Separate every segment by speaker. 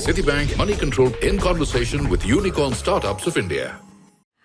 Speaker 1: Citibank Moneycontrol in conversation with unicorn startups of India.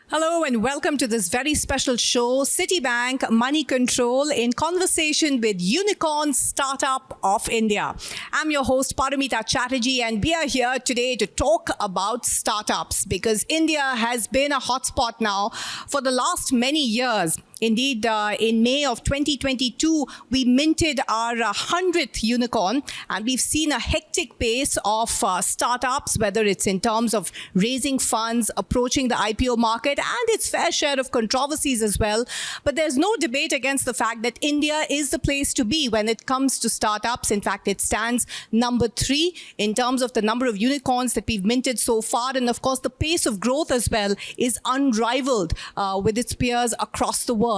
Speaker 2: Hello and welcome to this very special show, Citibank Moneycontrol in conversation with Unicorn Startup of India. I'm your host, Paromita Chaitterjee, and we are here today to talk about startups because India has been a hotspot now for the last many years. Indeed, in May of 2022, we minted our 100th unicorn, and we've seen a hectic pace of startups, whether it's in terms of raising funds, approaching the IPO market, and its fair share of controversies as well. But there's no debate against the fact that India is the place to be when it comes to startups. In fact, it stands number 3 in terms of the number of unicorns that we've minted so far. And of course, the pace of growth as well is unrivaled with its peers across the world.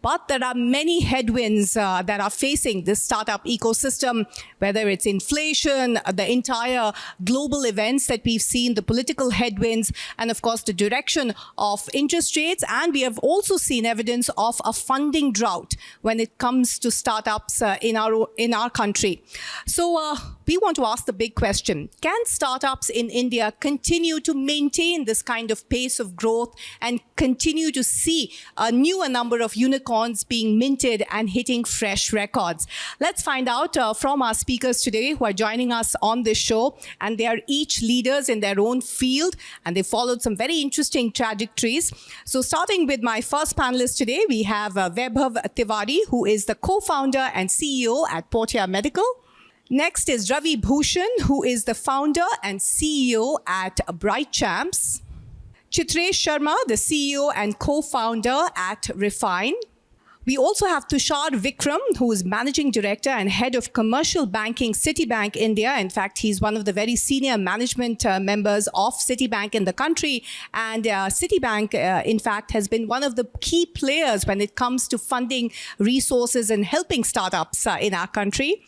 Speaker 2: But there are many headwinds that are facing this startup ecosystem, whether it's inflation, the entire global events that we've seen, the political headwinds, and of course the direction of interest rates. And we have also seen evidence of a funding drought when it comes to startups in our country. So we want to ask the big question: can startups in India continue to maintain this kind of pace of growth and continue to see a newer number of unicorns being minted and hitting fresh records? Let's find out from our speakers today who are joining us on this show. And they are each leaders in their own field, and they followed some very interesting trajectories. So starting with my first panelist today, we have Vaibhav Tewari, who is the co-founder and CEO at Portea Medical. Next is Ravi Bhushan, who is the founder and CEO at BrightChamps. Chitresh Sharma, the CEO and co-founder at Refyne. We also have Tushar Vikram, who is Managing Director and Head of Commercial Banking, Citibank India. In fact, he's one of the very senior management members of Citibank in the country. And Citibank, in fact, has been one of the key players when it comes to funding resources and helping startups in our country.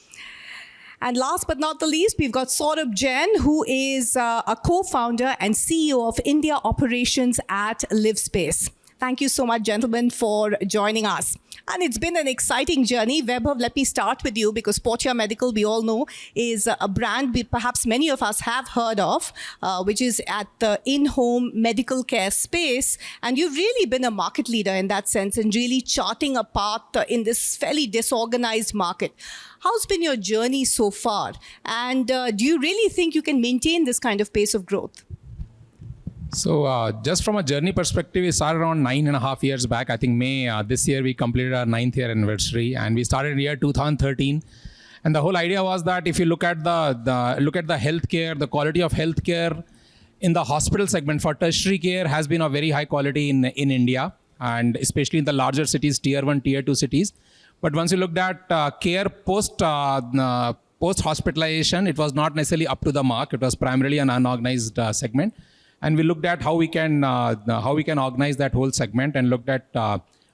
Speaker 2: And last but not the least, we've got Saurabh Jain, who is a co-founder and CEO of India operations at Livspace. Thank you so much, gentlemen, for joining us. And it's been an exciting journey. Vaibhav, let me start with you because Portea Medical, we all know, is a brand perhaps many of us have heard of, which is at the in-home medical care space. And you've really been a market leader in that sense and really charting a path in this fairly disorganized market. How's been your journey so far? And do you really think you can maintain this kind of pace of growth?
Speaker 3: So just from a journey perspective, we started around 9.5 years back. I think May this year we completed our 9th year anniversary, and we started in year 2013. And the whole idea was that if you look at the healthcare, the quality of healthcare in the hospital segment for tertiary care has been of very high quality in India, and especially in the larger cities, tier 1, tier 2 cities. But once you looked at care post hospitalization, it was not necessarily up to the mark. It was primarily an unorganized segment. And we looked at how we can organize that whole segment and looked at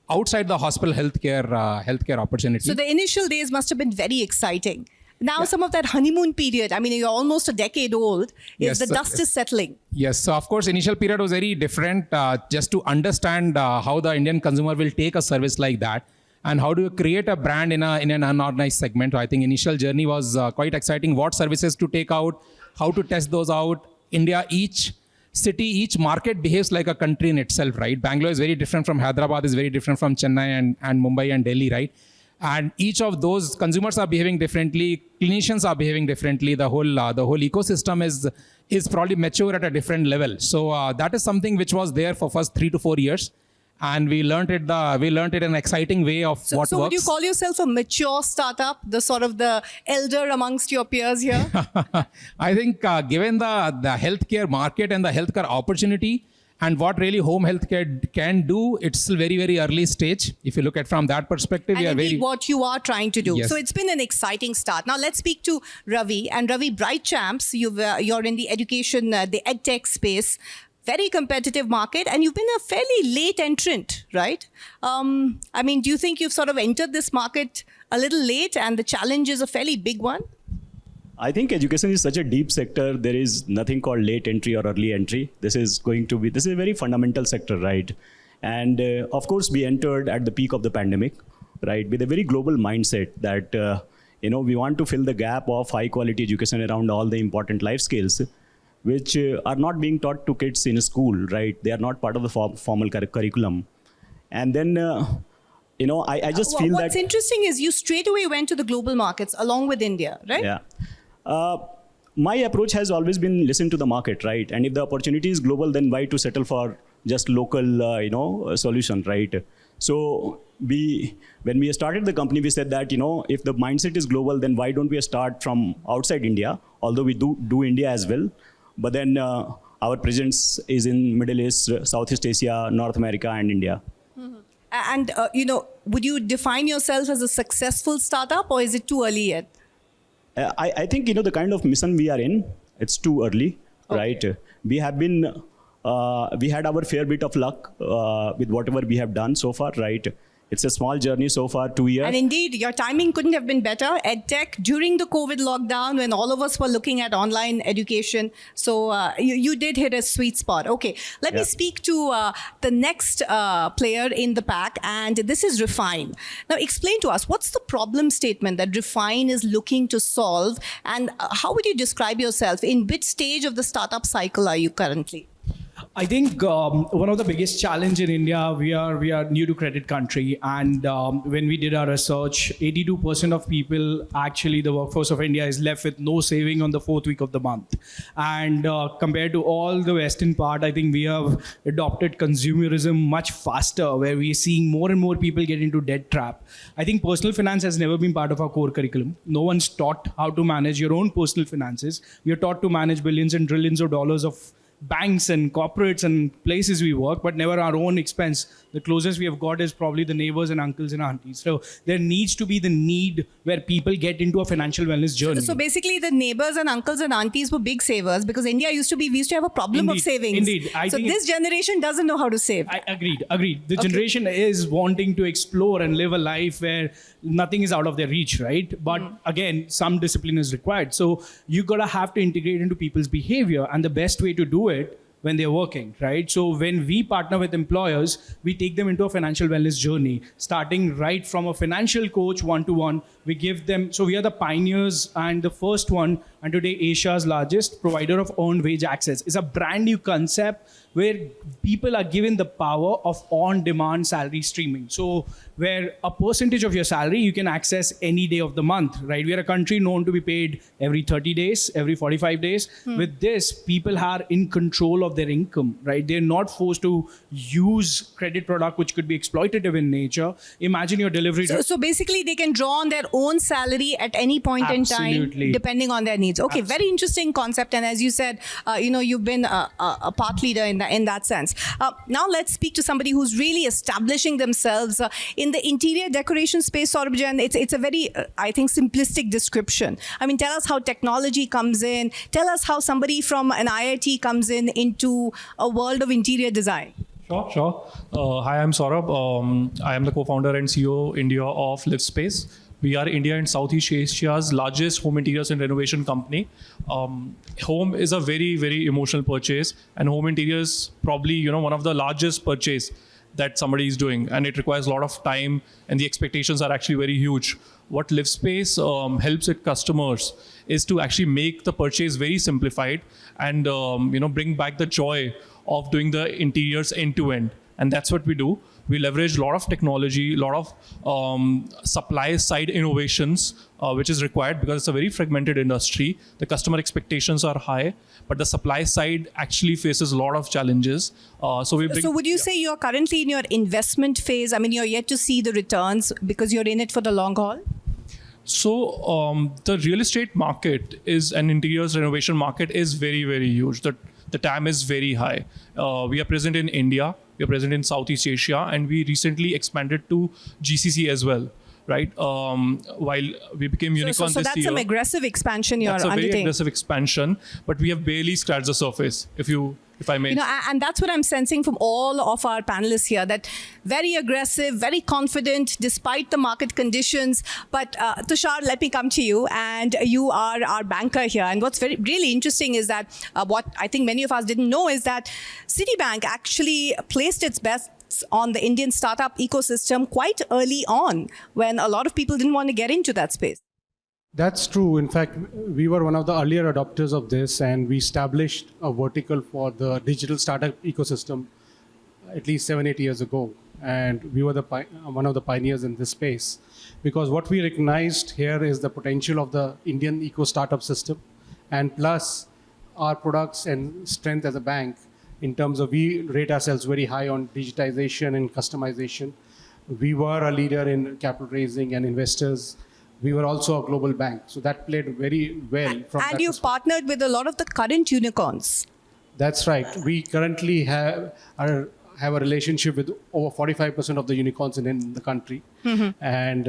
Speaker 3: outside the hospital healthcare opportunity.
Speaker 2: So the initial days must have been very exciting. Now some of that honeymoon period, I mean, you're almost a decade old, the dust is settling. Yes,
Speaker 3: so of course, initial period was very different just to understand how the Indian consumer will take a service like that. And how do you create a brand in an unorganized segment? I think initial journey was quite exciting. What services to take out, how to test those out. India, each city, each market behaves like a country in itself, right? Bangalore is very different from Hyderabad, is very different from Chennai and Mumbai and Delhi, right? And each of those consumers are behaving differently, clinicians are behaving differently. The whole ecosystem is probably mature at a different level. So that is something which was there for first 3 to 4 years. And we learned it in an exciting way of what works.
Speaker 2: So would you call yourself a mature startup, the sort of the elder amongst your peers here?
Speaker 3: I think given the healthcare market and the healthcare opportunity and what really home healthcare can do, it's still very, very early stage. If you look at from that perspective,
Speaker 2: and what you are trying to do.
Speaker 3: Yes.
Speaker 2: So it's been an exciting start. Now let's speak to Ravi. And Ravi, BrightChamps, you're in the education, the edtech space. Very competitive market, and you've been a fairly late entrant, right? I mean, do you think you've sort of entered this market a little late and the challenge is a fairly big one?
Speaker 4: I think education is such a deep sector. There is nothing called late entry or early entry. This is a very fundamental sector, right? And of course, we entered at the peak of the pandemic, right? With a very global mindset that we want to fill the gap of high quality education around all the important life skills, which are not being taught to kids in school, right? They are not part of the formal curriculum. And then, I just feel
Speaker 2: what's interesting is you straight away went to the global markets along with India, right?
Speaker 4: Yeah. My approach has always been listen to the market, right? And if the opportunity is global, then why to settle for just local, solution, right? So when we started the company, we said that, if the mindset is global, then why don't we start from outside India? Although we do India as well, but then our presence is in Middle East, Southeast Asia, North America, and India.
Speaker 2: Mm-hmm. And, would you define yourself as a successful startup, or is it too early yet?
Speaker 4: I think, the kind of mission we are in, it's too early, right? We have been, we had our fair bit of luck with whatever we have done so far, right? It's a small journey so far, 2 years.
Speaker 2: And indeed, your timing couldn't have been better. EdTech during the COVID lockdown, when all of us were looking at online education. So you did hit a sweet spot. Okay, let me speak to the next player in the pack, and this is Refyne. Now, explain to us, what's the problem statement that Refyne is looking to solve, and how would you describe yourself? In which stage of the startup cycle are you currently?
Speaker 5: I think one of the biggest challenge in India, we are new to credit country, and when we did our research, 82% of people, actually the workforce of India, is left with no saving on the 4th week of the month. And compared to all the Western part, I think we have adopted consumerism much faster, where we are seeing more and more people get into debt trap. I think personal finance has never been part of our core curriculum. No one's taught how to manage your own personal finances. We are taught to manage billions and trillions of dollars of banks and corporates and places we work, but never our own expense. The closest we have got is probably the neighbors and uncles and aunties. So there needs to be the need where people get into a financial wellness journey.
Speaker 2: So basically the neighbors and uncles and aunties were big savers, because India we used to have a problem of savings.
Speaker 5: Indeed.
Speaker 2: So this generation doesn't know how to save.
Speaker 5: Agreed. The generation is wanting to explore and live a life where nothing is out of their reach, right? But again, some discipline is required. So you gotta have to integrate into people's behavior, and the best way to do it when they're working, right? So when we partner with employers, we take them into a financial wellness journey, starting right from a financial coach one-to-one. We give them, so we are the pioneers and the first one, and today Asia's largest provider of earned wage access. It's a brand new concept where people are given the power of on-demand salary streaming. So where a percentage of your salary you can access any day of the month, right? We are a country known to be paid every 30 days, every 45 days. With this, people are in control of their income, right? They're not forced to use credit product which could be exploitative in nature. Imagine your delivery.
Speaker 2: So basically they can draw on their own salary at any point in time, depending on their needs. Okay, very interesting concept. And as you said, you've been a part leader in that sense. Now let's speak to somebody who's really establishing themselves in the interior decoration space, Saurabh Jain. It's a very, I think, simplistic description. I mean, tell us how technology comes in. Tell us how somebody from an IIT comes into a world of interior design.
Speaker 6: Sure. Hi, I'm Saurabh. I am the co-founder and CEO India of Livspace. We are India and Southeast Asia's largest home interiors and renovation company. Home is a very, very emotional purchase, and home interiors probably one of the largest purchase that somebody is doing, and it requires a lot of time, and the expectations are actually very huge. What Livspace helps its customers is to actually make the purchase very simplified and bring back the joy of doing the interiors end to end, and that's what we do. We leverage a lot of technology, a lot of supply side innovations, which is required because it's a very fragmented industry. The customer expectations are high, but the supply side actually faces a lot of challenges. So would you
Speaker 2: say you're currently in your investment phase? I mean, you're yet to see the returns because you're in it for the long haul?
Speaker 6: So the real estate market is an interiors renovation market is very, very huge. The TAM is very high. We are present in India. We are present in Southeast Asia, and we recently expanded to GCC as well, right? While we became unicorn
Speaker 2: so
Speaker 6: this year.
Speaker 2: So that's some aggressive expansion you're undertaking.
Speaker 6: That's a very aggressive expansion, but we have barely scratched the surface, if I may.
Speaker 2: And that's what I'm sensing from all of our panelists here, that very aggressive, very confident despite the market conditions. But Tushar, let me come to you, and you are our banker here. And what's really interesting is that what I think many of us didn't know is that Citibank actually placed its bets on the Indian startup ecosystem quite early on, when a lot of people didn't want to get into that space.
Speaker 7: That's true. In fact, we were one of the earlier adopters of this, and we established a vertical for the digital startup ecosystem at least 7-8 years ago. And we were one of the pioneers in this space. Because what we recognized here is the potential of the Indian eco-startup system, and plus our products and strength as a bank in terms of we rate ourselves very high on digitization and customization. We were a leader in capital raising and investors. We were also a global bank. So that played very well.
Speaker 2: And you've partnered with a lot of the current unicorns.
Speaker 7: That's right. We currently have a relationship with over 45% of the unicorns in the country. Mm-hmm. And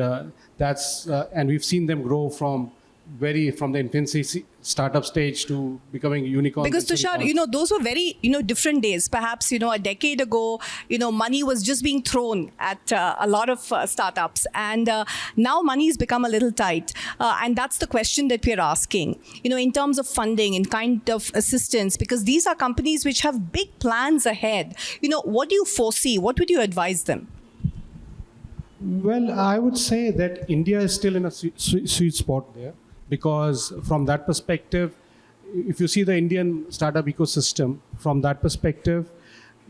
Speaker 7: and we've seen them grow from the infancy startup stage to becoming unicorns.
Speaker 2: Because Tushar, those were very, different days. Perhaps, a decade ago, money was just being thrown at a lot of startups. And now money's become a little tight. And that's the question that we're asking, in terms of funding and kind of assistance, because these are companies which have big plans ahead. What do you foresee? What would you advise them?
Speaker 7: Well, I would say that India is still in a sweet spot there. Because from that perspective, if you see the Indian startup ecosystem, from that perspective,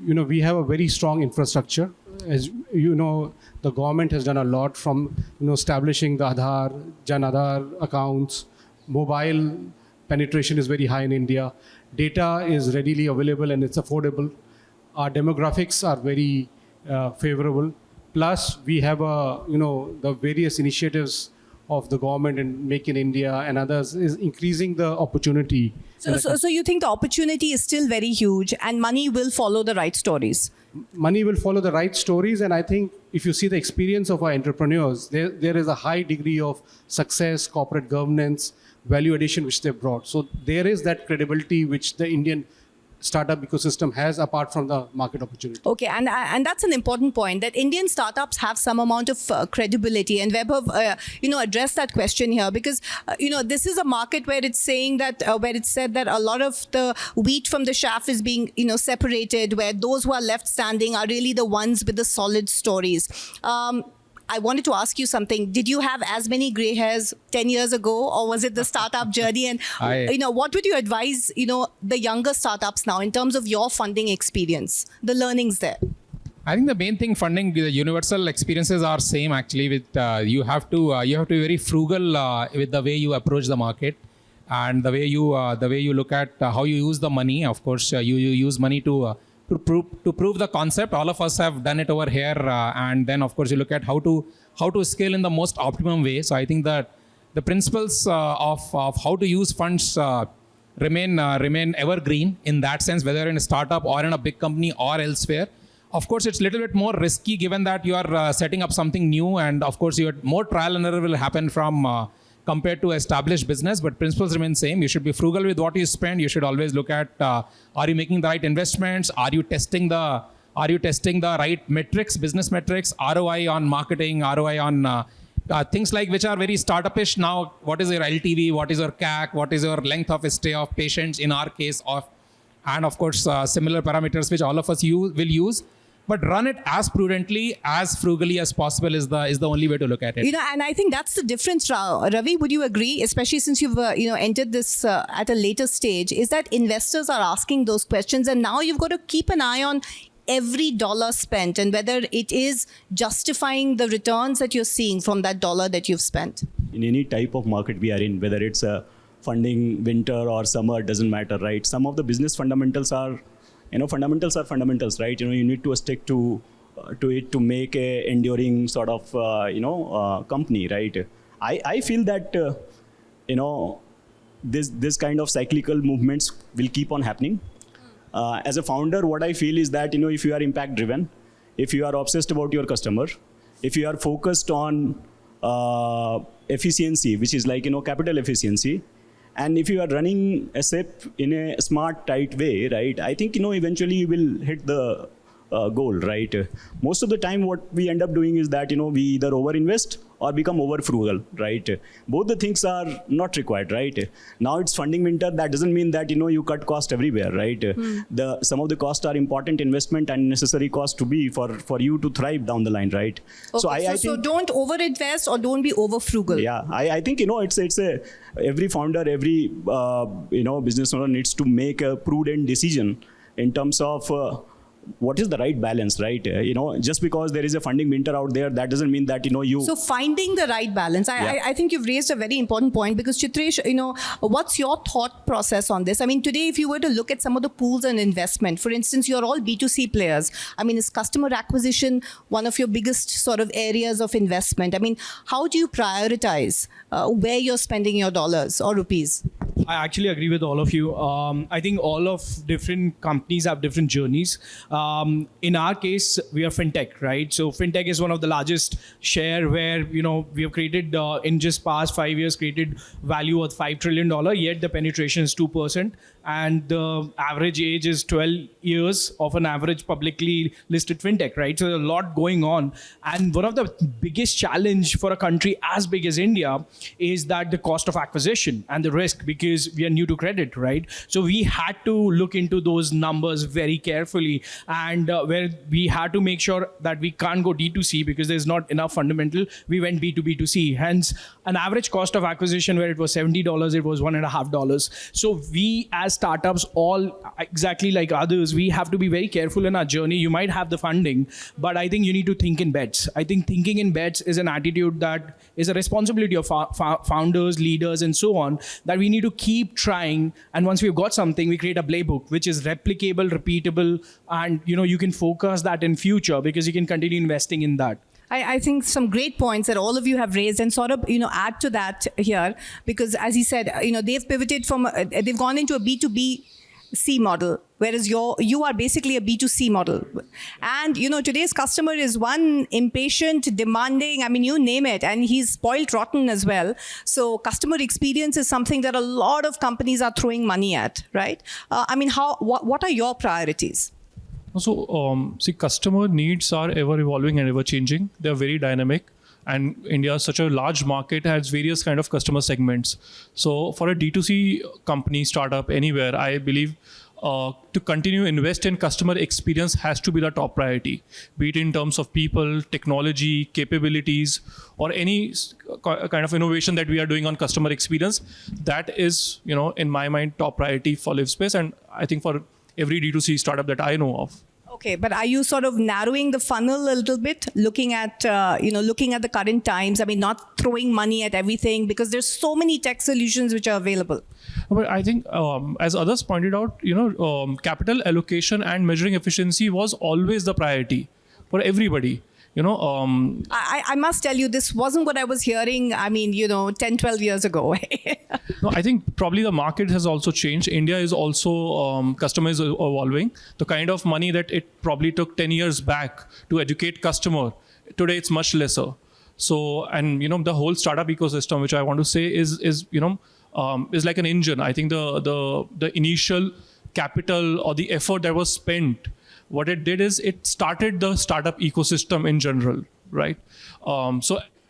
Speaker 7: we have a very strong infrastructure. As you know, the government has done a lot from, establishing the Aadhaar, Jan Aadhaar accounts. Mobile penetration is very high in India. Data is readily available and it's affordable. Our demographics are very favorable. Plus, we have the various initiatives of the government and Make in India and others is increasing the opportunity.
Speaker 2: So you think the opportunity is still very huge and money will follow the right stories?
Speaker 7: Money will follow the right stories, and I think if you see the experience of our entrepreneurs, there is a high degree of success, corporate governance, value addition which they brought. So there is that credibility which the Indian startup ecosystem has apart from the market opportunity.
Speaker 2: Okay, and that's an important point, that Indian startups have some amount of credibility. And Vaibhav, address that question here, because this is a market where it's saying that where it's said that a lot of the wheat from the chaff is being separated, where those who are left standing are really the ones with the solid stories. I wanted to ask you something. Did you have as many gray hairs 10 years ago, or was it the startup journey? And, what would you advise, the younger startups now in terms of your funding experience, the learnings there?
Speaker 3: I think the main thing, funding, the universal experiences are same actually. With you have to be very frugal with the way you approach the market, and the way you look at how you use the money. Of course, you use money to prove the concept. All of us have done it over here, and then of course you look at how to scale in the most optimum way. So I think that the principles of how to use funds remain evergreen in that sense, whether in a startup or in a big company or elsewhere. Of course, it's a little bit more risky given that you are setting up something new, and of course your more trial and error will happen from compared to established business, but principles remain same. You should be frugal with what you spend. You should always look at, are you making the right investments? Are you testing the right metrics, business metrics, ROI on marketing, ROI on things like which are very startupish now. What is your LTV? What is your CAC? What is your length of stay of patients in our case? And of course, similar parameters which all of us will use. But run it as prudently, as frugally as possible is the only way to look at it.
Speaker 2: And I think that's the difference, Ravi. Would you agree, especially since you've entered this at a later stage, is that investors are asking those questions, and now you've got to keep an eye on every dollar spent and whether it is justifying the returns that you're seeing from that dollar that you've spent.
Speaker 4: In any type of market we are in, whether it's a funding, winter or summer, doesn't matter, right? Some of the business fundamentals are fundamentals, right? You need to stick to it to make a enduring sort of, company, right? I feel that, this kind of cyclical movements will keep on happening. As a founder, what I feel is that, if you are impact driven, if you are obsessed about your customer, if you are focused on efficiency, which is like, capital efficiency, and if you are running a SIP in a smart, tight way, right, I think, eventually you will hit the goal, right? Most of the time, what we end up doing is that, we either overinvest or become over frugal, right? Both the things are not required, right? Now it's funding winter. That doesn't mean that, you cut cost everywhere, right? Some of the costs are important investment and necessary costs to be for you to thrive down the line, right?
Speaker 2: Okay, so don't overinvest or don't be over frugal.
Speaker 4: Yeah, I think, it's every founder, every, business owner needs to make a prudent decision in terms of what is the right balance, right? Just because there is a funding winter out there, that doesn't mean that, you...
Speaker 2: So finding the right balance. I think you've raised a very important point because Chitresh, what's your thought process on this? I mean, today, if you were to look at some of the pools and investment, for instance, you're all B2C players. I mean, is customer acquisition one of your biggest sort of areas of investment? I mean, how do you prioritize where you're spending your dollars or rupees?
Speaker 5: I actually agree with all of you. I think all of different companies have different journeys. In our case, we are fintech, right? So fintech is one of the largest share where, we have created, in just past 5 years, created value of $5 trillion, yet the penetration is 2%. And the average age is 12 years of an average publicly listed fintech, right? So there's a lot going on. And one of the biggest challenge for a country as big as India is that the cost of acquisition and the risk, because we are new to credit, right? So we had to look into those numbers very carefully, and where we had to make sure that we can't go D2C because there's not enough fundamental. We went B2B2C. Hence, an average cost of acquisition where it was $70, it was $1.50. So we as startups, all exactly like others, we have to be very careful in our journey. You might have the funding, but I think you need to think in bets. I think thinking in bets is an attitude that is a responsibility of founders, leaders, and so on, that we need to keep trying. And once we've got something, we create a playbook, which is replicable, repeatable, and you can focus that in future because you can continue investing in that.
Speaker 2: I think some great points that all of you have raised, and sort of, add to that here, because as he said, they've pivoted from, they've gone into a B2B-C model, whereas you are basically a B2C model. And, today's customer is one impatient, demanding, I mean, you name it, and he's spoiled rotten as well. So customer experience is something that a lot of companies are throwing money at, right? I mean, what are your priorities?
Speaker 6: So, customer needs are ever evolving and ever changing. They're very dynamic. And India is such a large market, has various kind of customer segments. So for a D2C company, startup, anywhere, I believe to continue invest in customer experience has to be the top priority, be it in terms of people, technology, capabilities, or any kind of innovation that we are doing on customer experience. That is, in my mind, top priority for Livspace, and I think for every D2C startup that I know of.
Speaker 2: Okay, but are you sort of narrowing the funnel a little bit, looking at the current times? I mean, not throwing money at everything because there's so many tech solutions which are available.
Speaker 6: But I think, as others pointed out, capital allocation and measuring efficiency was always the priority for everybody.
Speaker 2: I must tell you, this wasn't what I was hearing, 10, 12 years ago.
Speaker 6: No, I think probably the market has also changed. India is also, customer is evolving. The kind of money that it probably took 10 years back to educate customer, today it's much lesser. So, and the whole startup ecosystem, which I want to say is like an engine. I think the initial capital or the effort that was spent, what it did is it started the startup ecosystem in general, right?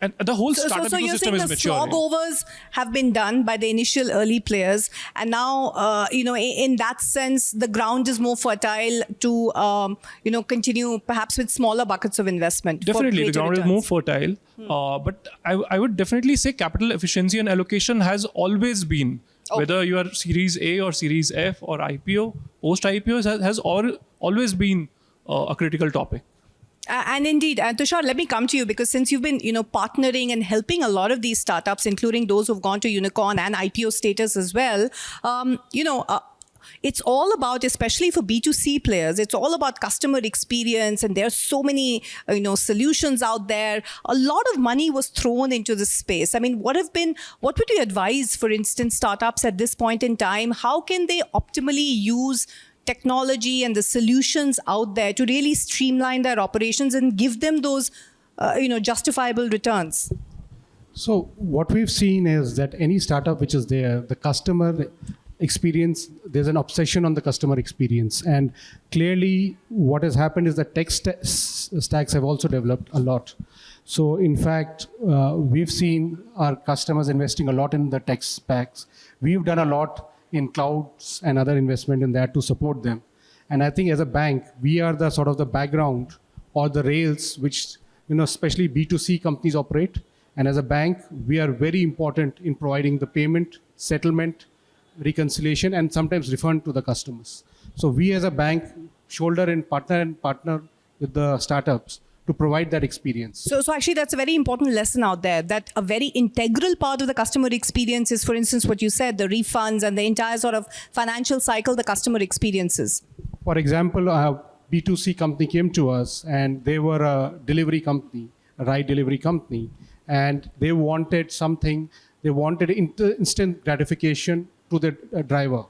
Speaker 6: And the whole startup ecosystem is maturing. So you're saying the
Speaker 2: slogovers have been done by the initial early players, and now, in that sense, the ground is more fertile to, continue perhaps with smaller buckets of investment.
Speaker 6: Definitely, the ground is more fertile. But I would definitely say capital efficiency and allocation has always been, whether you are Series A or Series F or IPO, post-IPO has always been a critical topic.
Speaker 2: And indeed, Tushar, let me come to you, because since you've been, partnering and helping a lot of these startups, including those who've gone to unicorn and IPO status as well, it's all about, especially for B2C players, it's all about customer experience, and there's so many, solutions out there. A lot of money was thrown into this space. I mean, what would you advise, for instance, startups at this point in time? How can they optimally use technology and the solutions out there to really streamline their operations and give them those, justifiable returns?
Speaker 7: So what we've seen is that any startup which is there, the customer experience, there's an obsession on the customer experience. And clearly what has happened is that tech stacks have also developed a lot. So in fact, we've seen our customers investing a lot in the tech stacks. We've done a lot in clouds and other investment in that to support them. And I think as a bank, we are the sort of the background or the rails which, especially B2C companies operate. And as a bank, we are very important in providing the payment, settlement, reconciliation, and sometimes refund to the customers. So we as a bank shoulder and partner with the startups to provide that experience.
Speaker 2: So actually that's a very important lesson out there, that a very integral part of the customer experience is, for instance, what you said, the refunds and the entire sort of financial cycle the customer experiences.
Speaker 7: For example, a B2C company came to us and they were a delivery company, a ride delivery company, and they wanted something, they wanted instant gratification to the driver.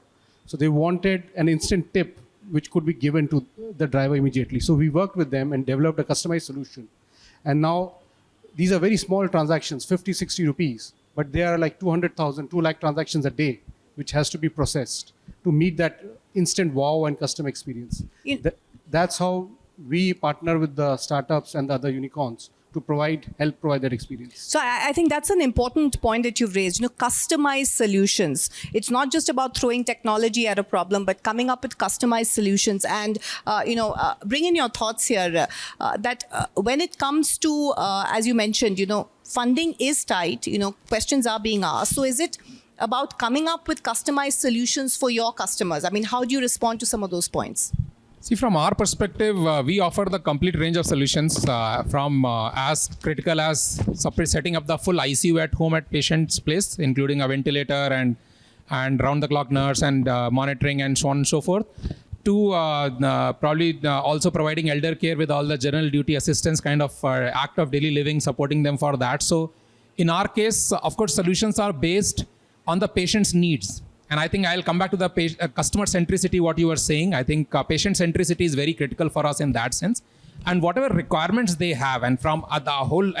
Speaker 7: So they wanted an instant tip which could be given to the driver immediately. So we worked with them and developed a customized solution. And now these are very small transactions, 50, 60 rupees, but they are like 200,000, 2 lakh transactions a day, which has to be processed to meet that instant wow and customer experience. That's how we partner with the startups and the other unicorns to help provide that experience.
Speaker 2: So I think that's an important point that you've raised, customized solutions. It's not just about throwing technology at a problem, but coming up with customized solutions. And, bring in your thoughts here that when it comes to, as you mentioned, funding is tight, questions are being asked. So is it about coming up with customized solutions for your customers? I mean, how do you respond to some of those points?
Speaker 3: See, from our perspective, we offer the complete range of solutions from as critical as setting up the full ICU at home at patient's place, including a ventilator and round-the-clock nurse and monitoring and so on and so forth, to probably also providing elder care with all the general duty assistance kind of act of daily living, supporting them for that. So in our case, of course, solutions are based on the patient's needs. And I think I'll come back to the customer centricity, what you were saying. I think patient centricity is very critical for us in that sense. And whatever requirements they have, and from the whole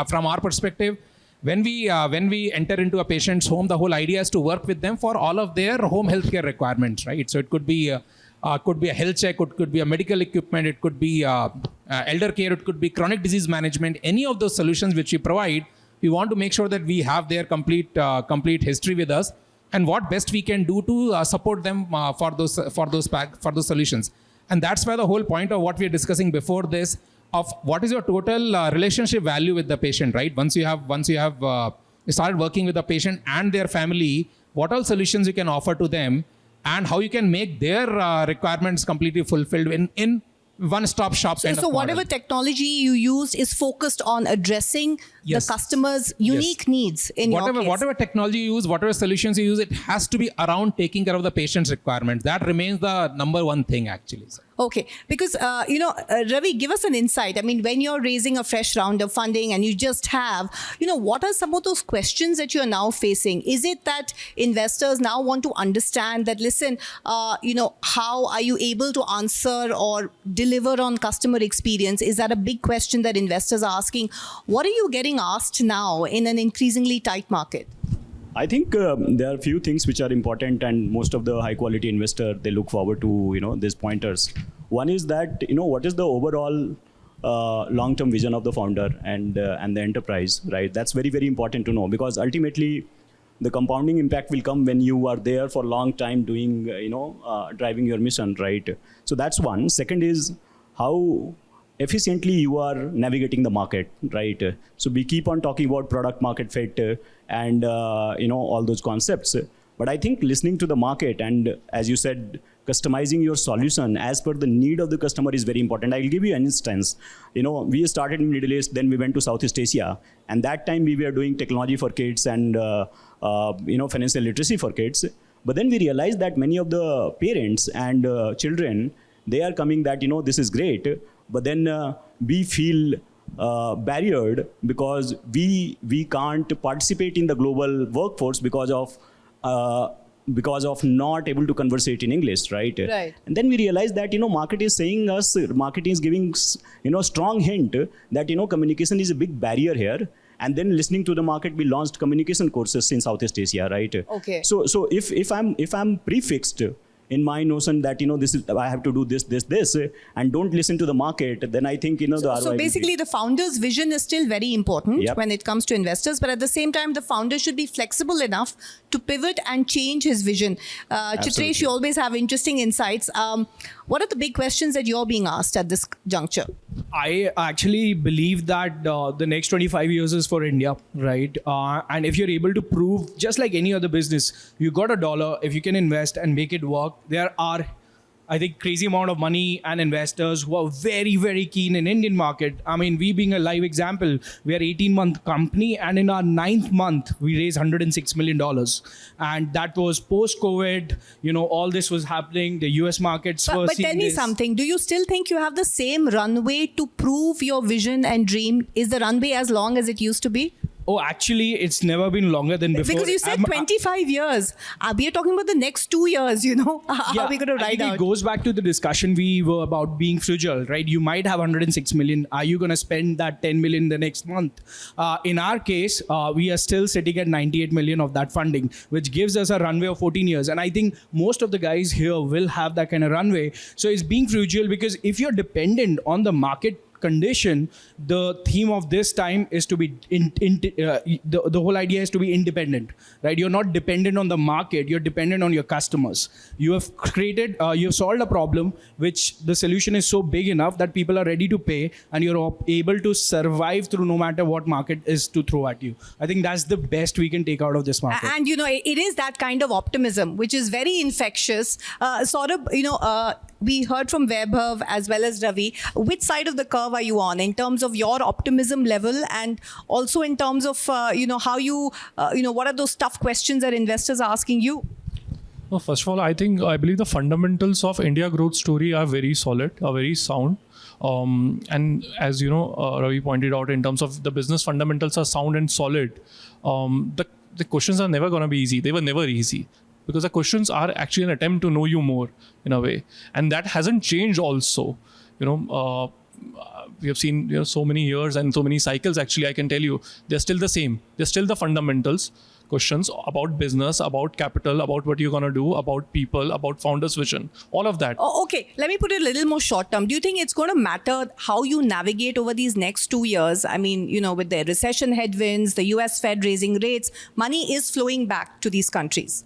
Speaker 3: from our perspective, when we enter into a patient's home, the whole idea is to work with them for all of their home healthcare requirements, right? So it could be a health check, it could be a medical equipment, it could be elder care, it could be chronic disease management. Any of those solutions which we provide, we want to make sure that we have their complete history with us, and what best we can do to support them for those solutions. And that's why the whole point of what we are discussing before this, of what is your total relationship value with the patient, right? Once you have started working with the patient and their family, what all solutions you can offer to them, and how you can make their requirements completely fulfilled in one-stop shop kind of
Speaker 2: So
Speaker 3: model.
Speaker 2: whatever technology you used is focused on addressing the customer's unique needs in your case.
Speaker 3: Whatever technology you use, whatever solutions you use, it has to be around taking care of the patient's requirements. That remains the number one thing, actually.
Speaker 2: Okay, because, Ravi, give us an insight. I mean, when you're raising a fresh round of funding and you just have, what are some of those questions that you're now facing? Is it that investors now want to understand that, listen, how are you able to answer or deliver on customer experience? Is that a big question that investors are asking? What are you getting asked now in an increasingly tight market?
Speaker 4: I think there are a few things which are important, and most of the high quality investor, they look forward to these pointers. One is that what is the overall long-term vision of the founder and the enterprise, right? That's very, very important to know, because ultimately the compounding impact will come when you are there for a long time doing driving your mission, right? So that's one. Second is how efficiently you are navigating the market, right? So we keep on talking about product market fit and all those concepts. But I think listening to the market and, as you said, customizing your solution as per the need of the customer is very important. I'll give you an instance. We started in Middle East, then we went to Southeast Asia, and that time we were doing technology for kids and financial literacy for kids. But then we realized that many of the parents and children, they are coming that this is great, but then we feel barriered because we can't participate in the global workforce because of not able to conversate in English, right?
Speaker 2: Right.
Speaker 4: And then we realized that market is giving strong hint that communication is a big barrier here, And then listening to the market, we launched communication courses in Southeast Asia, right?
Speaker 2: Okay.
Speaker 4: So if I'm prefixed in my notion that this is, I have to do this, and don't listen to the market, then I think the ROI
Speaker 2: So basically, the founder's vision is still very important
Speaker 4: Yep.
Speaker 2: when it comes to investors, but at the same time, the founder should be flexible enough to pivot and change his vision. Chitresh, you always have interesting insights. What are the big questions that you're being asked at this juncture?
Speaker 5: I actually believe that the next 25 years is for India, right? And if you're able to prove, just like any other business, you got $1, if you can invest and make it work, there are, I think, crazy amount of money and investors who are very, very keen in Indian market. I mean, we being a live example, we are 18-month company, and in our 9th month, we raised $106 million. And that was post-COVID, all this was happening. The US markets were
Speaker 2: But
Speaker 5: seeing
Speaker 2: tell me
Speaker 5: this.
Speaker 2: something. Do you still think you have the same runway to prove your vision and dream? Is the runway as long as it used to be?
Speaker 5: Oh, actually, it's never been longer than before.
Speaker 2: Because you said 25 years. We are talking about the next 2 years, How are we going to
Speaker 5: I
Speaker 2: ride
Speaker 5: think
Speaker 2: out?
Speaker 5: it goes back to the discussion we were about being frugal, right? You might have 106 million. Are you going to spend that 10 million the next month? In our case, we are still sitting at 98 million of that funding, which gives us a runway of 14 years. And I think most of the guys here will have that kind of runway. So it's being frugal, because if you're dependent on the market condition, the theme of this time is to be the whole idea is to be independent, right? You're not dependent on the market, you're dependent on your customers. You have solved a problem which the solution is so big enough that people are ready to pay, and you're able to survive through no matter what market is to throw at you. I think that's the best we can take out of this market.
Speaker 2: And it is that kind of optimism which is very infectious. Saurabh, we heard from Vaibhav as well as Ravi. Which side of the curve are you on in terms of your optimism level, and also in terms of how you what are those tough questions that investors are asking you?
Speaker 6: Well, first of all, I believe the fundamentals of India growth story are very solid, are very sound. And as Ravi pointed out, in terms of the business fundamentals are sound and solid. The questions are never going to be easy. They were never easy, because the questions are actually an attempt to know you more in a way. And that hasn't changed also. We have seen so many years and so many cycles. Actually, I can tell you, they're still the same. They're still the fundamentals. Questions about business, about capital, about what you're going to do, about people, about founder's vision, all of that.
Speaker 2: Oh, okay, let me put it a little more short term. Do you think it's going to matter how you navigate over these next 2 years? I mean, with the recession headwinds, the US Fed raising rates, money is flowing back to these countries.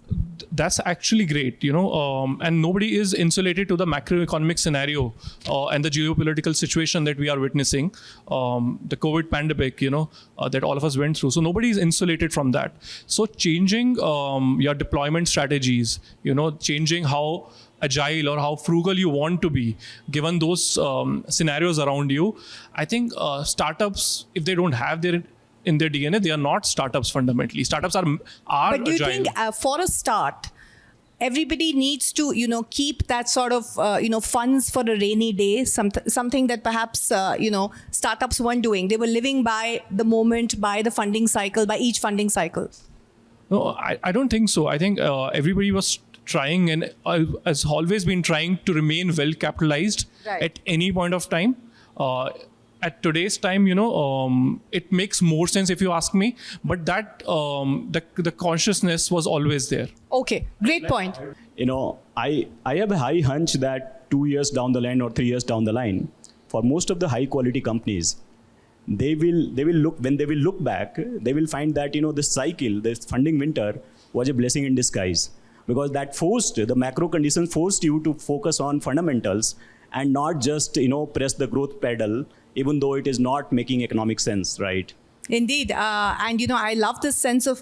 Speaker 6: That's actually great, and nobody is insulated to the macroeconomic scenario and the geopolitical situation that we are witnessing, the COVID pandemic, that all of us went through. So nobody is insulated from that. So changing your deployment strategies, changing how agile or how frugal you want to be, given those scenarios around you. I think startups, if they don't have in their DNA, they are not startups fundamentally. Startups are
Speaker 2: But do you
Speaker 6: agile.
Speaker 2: think for a start, everybody needs to, keep that sort of, funds for a rainy day, something that perhaps, startups weren't doing. They were living by the moment, by the funding cycle, by each funding cycle.
Speaker 6: No, I don't think so. I think everybody was trying and has always been trying to remain well capitalized at any point of time. At today's time, it makes more sense if you ask me. But that the consciousness was always there.
Speaker 2: Okay, great point.
Speaker 4: I have a high hunch that 2 years down the line or 3 years down the line, for most of the high quality companies, they will look back, they will find that this cycle, this funding winter, was a blessing in disguise, because that the macro conditions forced you to focus on fundamentals and not just press the growth pedal, even though it is not making economic sense, right?
Speaker 2: Indeed. And, I love this sense of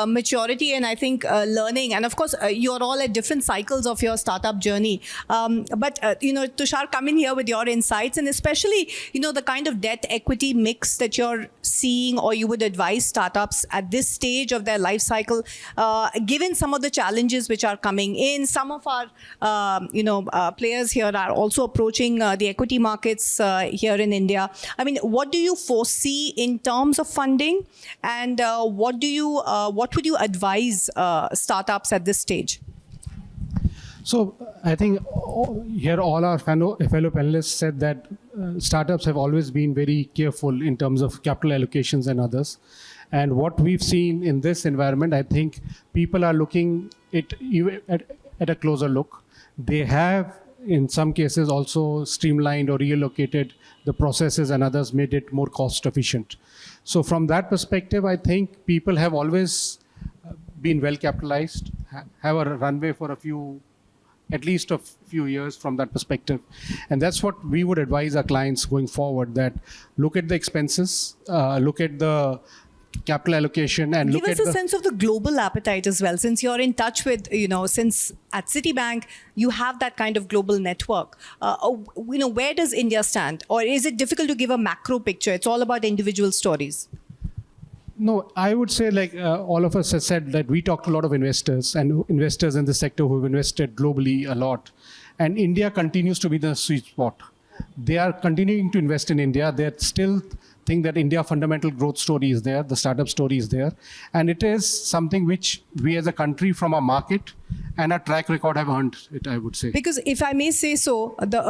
Speaker 2: maturity and I think learning. And of course, you're all at different cycles of your startup journey. But Tushar, come in here with your insights, and especially, the kind of debt equity mix that you're seeing or you would advise startups at this stage of their life cycle, given some of the challenges which are coming in. Some of our, players here are also approaching the equity markets here in India. I mean, what do you foresee in terms of funding, and what would you advise startups at this stage?
Speaker 7: So I think here all our fellow panelists said that startups have always been very careful in terms of capital allocations and others. And what we've seen in this environment, I think people are looking at a closer look. They have, in some cases, also streamlined or reallocated the processes, and others made it more cost efficient. So from that perspective, I think people have always been well capitalized, have a runway for at least a few years from that perspective. And that's what we would advise our clients going forward, that look at the expenses, look at the capital allocation, and
Speaker 2: give us a sense of the global appetite as well, since you're in touch with, since at Citibank you have that kind of global network. Where does India stand, or is it difficult to give a macro picture? It's all about individual stories.
Speaker 7: No, I would say, like all of us have said, that we talk to a lot of investors and investors in the sector who have invested globally a lot, and India continues to be the sweet spot. They are continuing to invest in India. They still think that India fundamental growth story is there, the startup story is there, and it is something which we as a country, from our market and our track record, have earned it, I would say.
Speaker 2: Because if I may say so, the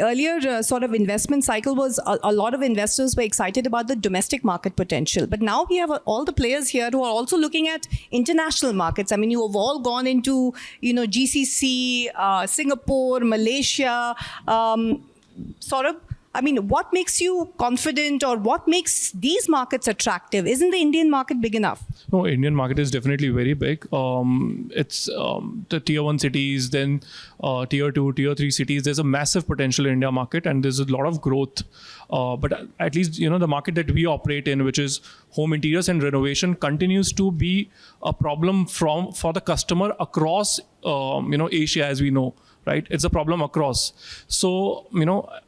Speaker 2: earlier sort of investment cycle was a lot of investors were excited about the domestic market potential, but now we have all the players here who are also looking at international markets. I mean, you have all gone into GCC, Singapore, Malaysia. Saurabh, I mean, what makes you confident, or what makes these markets attractive? Isn't the Indian market big enough?
Speaker 6: No, Indian market is definitely very big. It's the tier 1 cities, then tier 2, tier 3 cities. There's a massive potential in India market, and there's a lot of growth. But at least, the market that we operate in, which is home interiors and renovation, continues to be a problem for the customer across, Asia, as we know. Right? It's a problem across. So,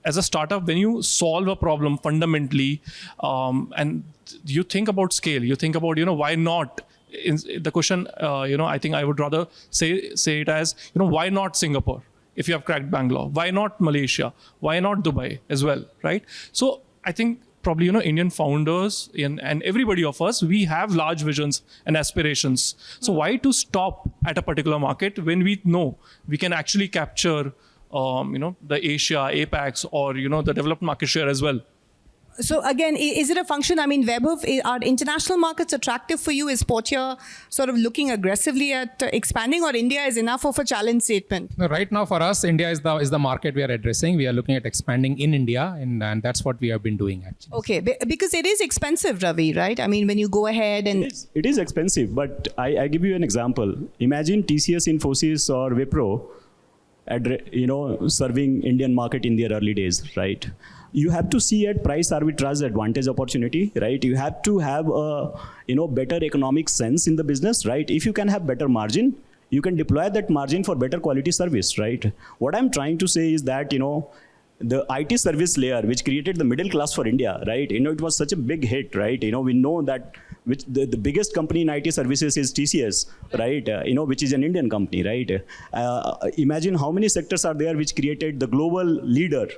Speaker 6: as a startup, when you solve a problem fundamentally, and you think about scale, you think about, why not? The question, I think I would rather say it as, why not Singapore? If you have cracked Bangalore, why not Malaysia? Why not Dubai as well? Right? So I think probably, Indian founders and everybody of us, we have large visions and aspirations. So why to stop at a particular market when we know we can actually capture, the Asia, APACs, or, the developed market share as well?
Speaker 2: So again, is it a function? I mean, Vaibhav, are international markets attractive for you? Is Portea sort of looking aggressively at expanding, or India is enough of a challenge statement?
Speaker 3: No, right now for us, India is the market we are addressing. We are looking at expanding in India, and that's what we have been doing actually.
Speaker 2: Okay, because it is expensive, Ravi, right? I mean, when you go ahead and...
Speaker 4: It is expensive, but I give you an example. Imagine TCS, Infosys, or Wipro, serving Indian market in their early days, right? You have to see at price arbitrage advantage opportunity, right? You have to have a better economic sense in the business, right? If you can have better margin, you can deploy that margin for better quality service, right? What I'm trying to say is that the IT service layer, which created the middle class for India, right? It was such a big hit, right? We know that the biggest company in IT services is TCS, right? Which is an Indian company, right? Imagine how many sectors are there which created the global leader,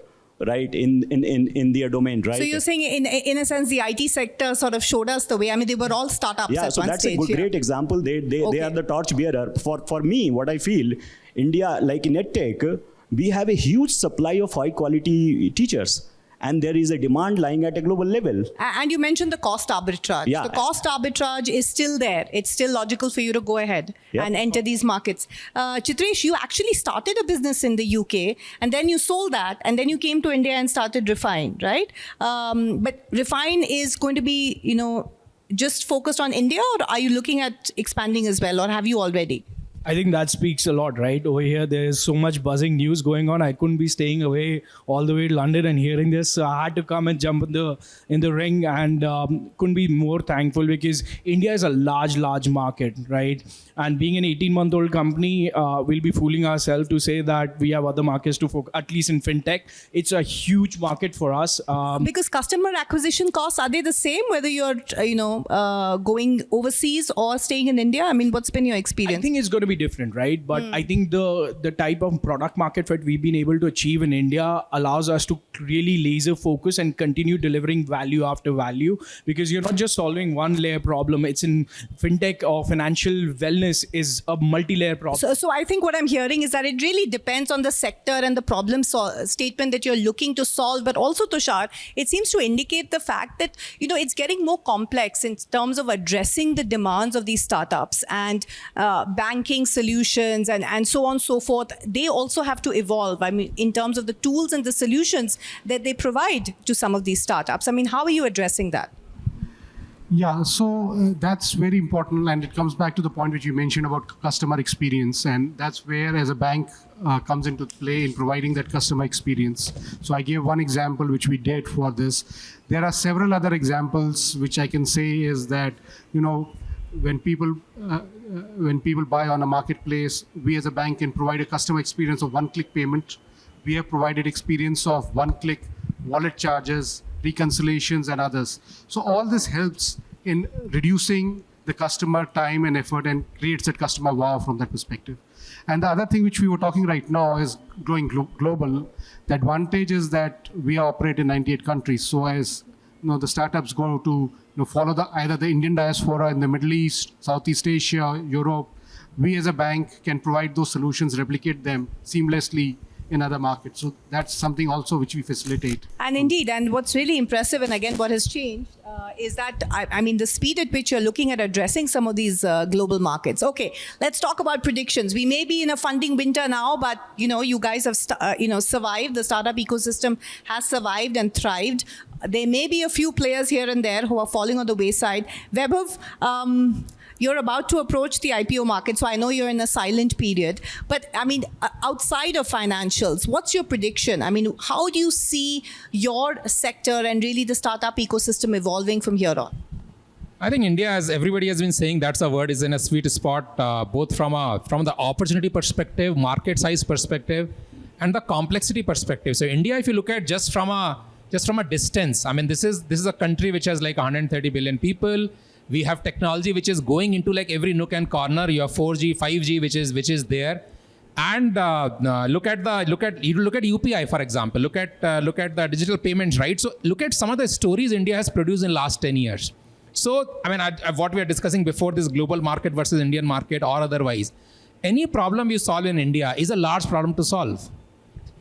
Speaker 4: right, in their domain, right?
Speaker 2: So you're saying, in a sense, the IT sector sort of showed us the way. I mean, they were all startups at
Speaker 4: so
Speaker 2: one
Speaker 4: that's
Speaker 2: stage.
Speaker 4: A great example. They are the torch bearer. For me, what I feel, India, like in EdTech, we have a huge supply of high quality teachers. And there is a demand lying at a global level.
Speaker 2: And you mentioned the cost arbitrage.
Speaker 4: Yeah.
Speaker 2: The cost arbitrage is still there. It's still logical for you to go ahead and enter these markets. Chitresh, you actually started a business in the UK, and then you sold that, and then you came to India and started Refyne, right? But Refyne is going to be, just focused on India, or are you looking at expanding as well, or have you already?
Speaker 5: I think that speaks a lot, right? Over here, there is so much buzzing news going on. I couldn't be staying away all the way to London and hearing this. So I had to come and jump in the ring, and couldn't be more thankful, because India is a large market, right? And being an 18-month-old company, we'll be fooling ourselves to say that we have other markets to focus, at least in fintech. It's a huge market for us.
Speaker 2: Because customer acquisition costs, are they the same whether you're, going overseas or staying in India? I mean, what's been your experience?
Speaker 5: I think it's going to be different, right? But I think the type of product market fit we've been able to achieve in India allows us to really laser focus and continue delivering value after value, because you're not just solving one layer problem. It's in fintech or financial wellness is a multi-layer problem.
Speaker 2: So I think what I'm hearing is that it really depends on the sector and the problem statement that you're looking to solve. But also, Tushar, it seems to indicate the fact that, it's getting more complex in terms of addressing the demands of these startups, and banking solutions and so on and so forth. They also have to evolve. I mean, in terms of the tools and the solutions that they provide to some of these startups. I mean, how are you addressing that?
Speaker 7: Yeah, so that's very important, and it comes back to the point which you mentioned about customer experience, and that's where, as a bank, comes into play in providing that customer experience. So I gave one example which we did for this. There are several other examples which I can say is that, when people buy on a marketplace, we as a bank can provide a customer experience of one-click payment. We have provided experience of one-click wallet charges, reconciliations, and others. So all this helps in reducing the customer time and effort and creates that customer wow from that perspective. And the other thing which we were talking right now is growing global. The advantage is that we operate in 98 countries. So as the startups go to follow either the Indian diaspora in the Middle East, Southeast Asia, Europe, we as a bank can provide those solutions, replicate them seamlessly in other markets. So that's something also which we facilitate.
Speaker 2: And indeed, and what's really impressive, and again, what has changed is that, I mean, the speed at which you're looking at addressing some of these global markets. Okay, let's talk about predictions. We may be in a funding winter now, but, you guys have, survived. The startup ecosystem has survived and thrived. There may be a few players here and there who are falling on the wayside. Vaibhav, you're about to approach the IPO market, so I know you're in a silent period. But I mean, outside of financials, what's your prediction? I mean, how do you see your sector and really the startup ecosystem evolving from here on?
Speaker 3: I think India, as everybody has been saying, that's a word, is in a sweet spot, both from the opportunity perspective, market size perspective, and the complexity perspective. So India, if you look at just from a distance, I mean, this is a country which has like 130 billion people. We have technology which is going into like every nook and corner. You have 4G, 5G, which is there, and look at UPI, for example. Look at the digital payments, right? So look at some of the stories India has produced in last 10 years. So I mean, what we are discussing before, this global market versus Indian market or otherwise, any problem you solve in India is a large problem to solve.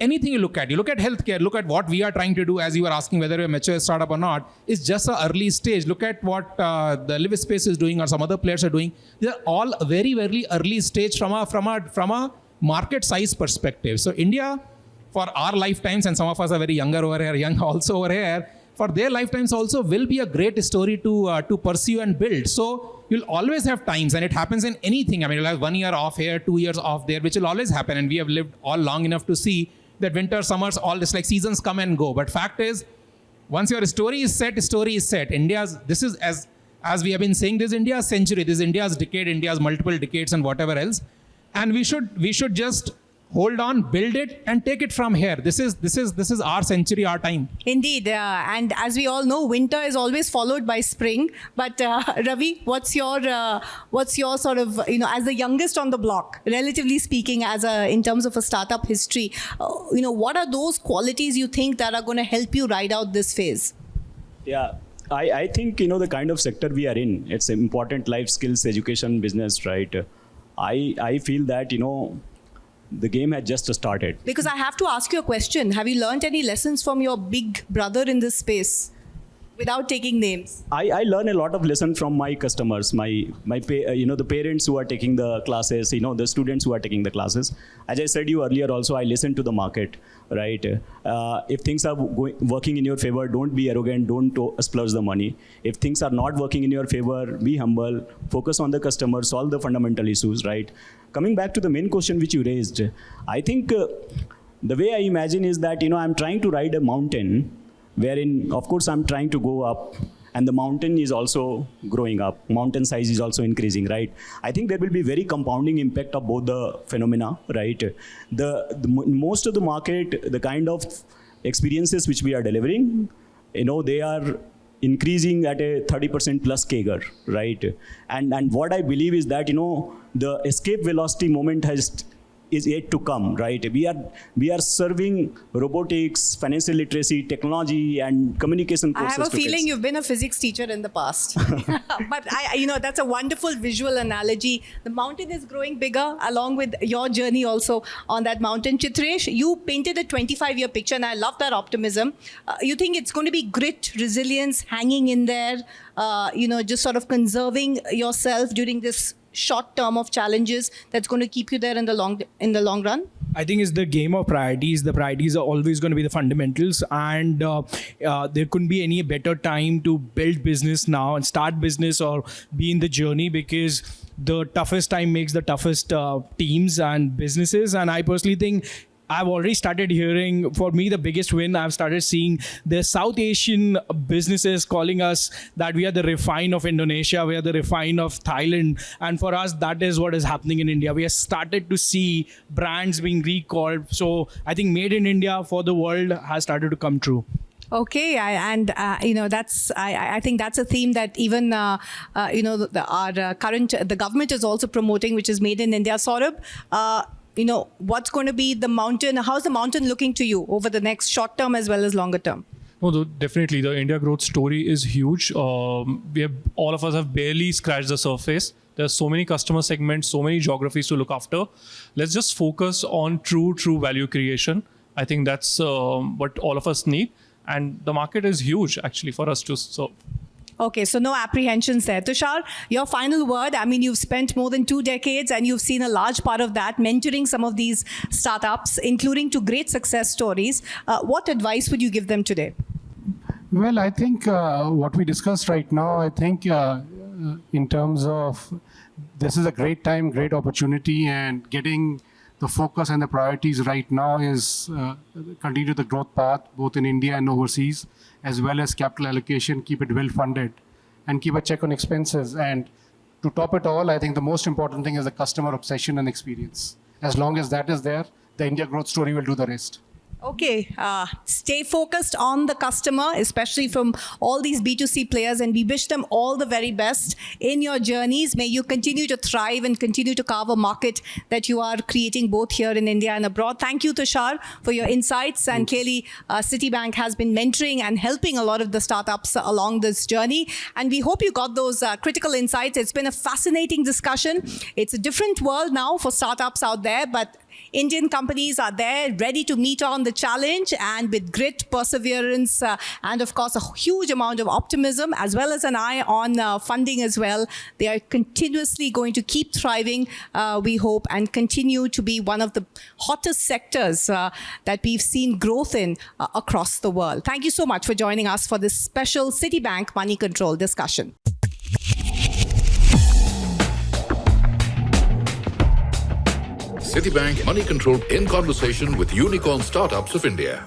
Speaker 3: Anything you look at healthcare, look at what we are trying to do, as you were asking whether we're a mature startup or not, is just an early stage. Look at what the Livspace is doing or some other players are doing. They're all very, very early stage from a market size perspective. So India, for our lifetimes, and some of us are very younger over here, young also over here, for their lifetimes also will be a great story to pursue and build. So you'll always have times, and it happens in anything. I mean, you'll have 1 year off here, 2 years off there, which will always happen. And we have lived all long enough to see that winter, summers, all this, like seasons come and go. But fact is, once your story is set. This is, as we have been saying, this is India's century, this is India's decade, India's multiple decades and whatever else. And we should just hold on, build it, and take it from here. This is our century, our time.
Speaker 2: Indeed, and as we all know, winter is always followed by spring. But Ravi, what's your sort of, as the youngest on the block, relatively speaking, in terms of a startup history, what are those qualities you think that are going to help you ride out this phase?
Speaker 4: Yeah. I think, the kind of sector we are in, it's important life skills, education, business, right? I feel that, the game had just started.
Speaker 2: Because I have to ask you a question. Have you learned any lessons from your big brother in this space? Without taking names.
Speaker 4: I learn a lot of lessons from my customers, the parents who are taking the classes, the students who are taking the classes. As I said you earlier also, I listen to the market, right? If things are working in your favor, don't be arrogant, don't splurge the money. If things are not working in your favor, be humble, focus on the customer, solve the fundamental issues, right? Coming back to the main question which you raised, I think the way I imagine is that, I'm trying to ride a mountain, wherein, of course, I'm trying to go up, and the mountain is also growing up. Mountain size is also increasing, right? I think there will be very compounding impact of both the phenomena, right? The most of the market, the kind of experiences which we are delivering, they are increasing at a 30% plus CAGR, right? And what I believe is that, the escape velocity moment is yet to come, right? We are serving robotics, financial literacy, technology, and communication courses.
Speaker 2: I have a feeling
Speaker 4: kids.
Speaker 2: you've been a physics teacher in the past. But that's a wonderful visual analogy. The mountain is growing bigger along with your journey also on that mountain. Chitresh, you painted a 25-year picture, and I love that optimism. You think it's going to be grit, resilience, hanging in there, just sort of conserving yourself during this short term of challenges that's going to keep you there in the long run?
Speaker 5: I think it's the game of priorities. The priorities are always going to be the fundamentals, and there couldn't be any better time to build business now and start business or be in the journey, because the toughest time makes the toughest teams and businesses. And I personally think I've already started hearing, for me, the biggest win, I've started seeing the South Asian businesses calling us that we are the Refyne of Indonesia, we are the Refyne of Thailand. And for us, that is what is happening in India. We have started to see brands being recalled. So I think made in India for the world has started to come true.
Speaker 2: Okay, I think that's a theme that even our current the government is also promoting, which is made in India. Saurabh, what's going to be the mountain? How's the mountain looking to you over the next short term as well as longer term?
Speaker 6: No, definitely. The India growth story is huge. All of us have barely scratched the surface. There's so many customer segments, so many geographies to look after. Let's just focus on true value creation. I think that's what all of us need. And the market is huge, actually, for us to serve.
Speaker 2: Okay, so no apprehensions there. Tushar, your final word. I mean, you've spent more than 2 decades and you've seen a large part of that mentoring some of these startups, including to great success stories. What advice would you give them today?
Speaker 7: Well, I think what we discussed right now, I think in terms of this is a great time, great opportunity, and getting the focus and the priorities right now is continue the growth path, both in India and overseas, as well as capital allocation, keep it well funded, and keep a check on expenses. And to top it all, I think the most important thing is the customer obsession and experience. As long as that is there, the India growth story will do the rest.
Speaker 2: Okay, stay focused on the customer, especially from all these B2C players, and we wish them all the very best in your journeys. May you continue to thrive and continue to carve a market that you are creating both here in India and abroad. Thank you, Tushar, for your insights. And clearly, Citibank has been mentoring and helping a lot of the startups along this journey. And we hope you got those critical insights. It's been a fascinating discussion. It's a different world now for startups out there, but Indian companies are there ready to meet on the challenge, and with grit, perseverance, and of course a huge amount of optimism, as well as an eye on funding as well. They are continuously going to keep thriving, we hope, and continue to be one of the hottest sectors that we've seen growth in across the world. Thank you so much for joining us for this special Citibank Moneycontrol discussion.
Speaker 1: Citibank Moneycontrol in conversation with unicorn startups of India.